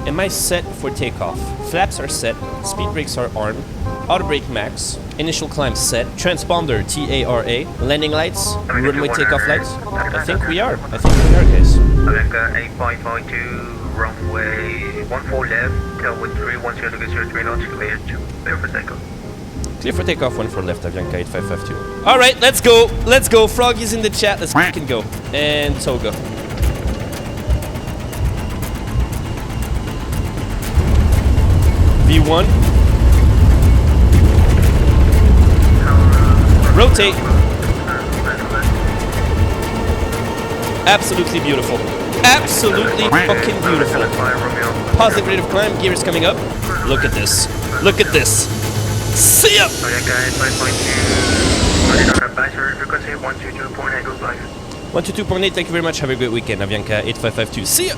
Am I set for takeoff? Flaps are set, speed brakes are armed, auto brake max, initial climb set, transponder TARA, landing lights, runway takeoff lights. I think we are. I think we are, guys. Avianca 8.52, runway 14 left, tailwind 310 to get 3 knots, clear for takeoff. Clear for takeoff, 14 left, Avianca 8552. Alright, let's go. Let's go. Froggy's in the chat. Let's fucking go. And Toga. V1. Rotate. Absolutely beautiful. Absolutely fucking beautiful. Positive rate of climb. Gear is coming up. Look at this. Look at this. See ya! 122.8, thank you very much. Have a great weekend. Avianca 8552. See ya!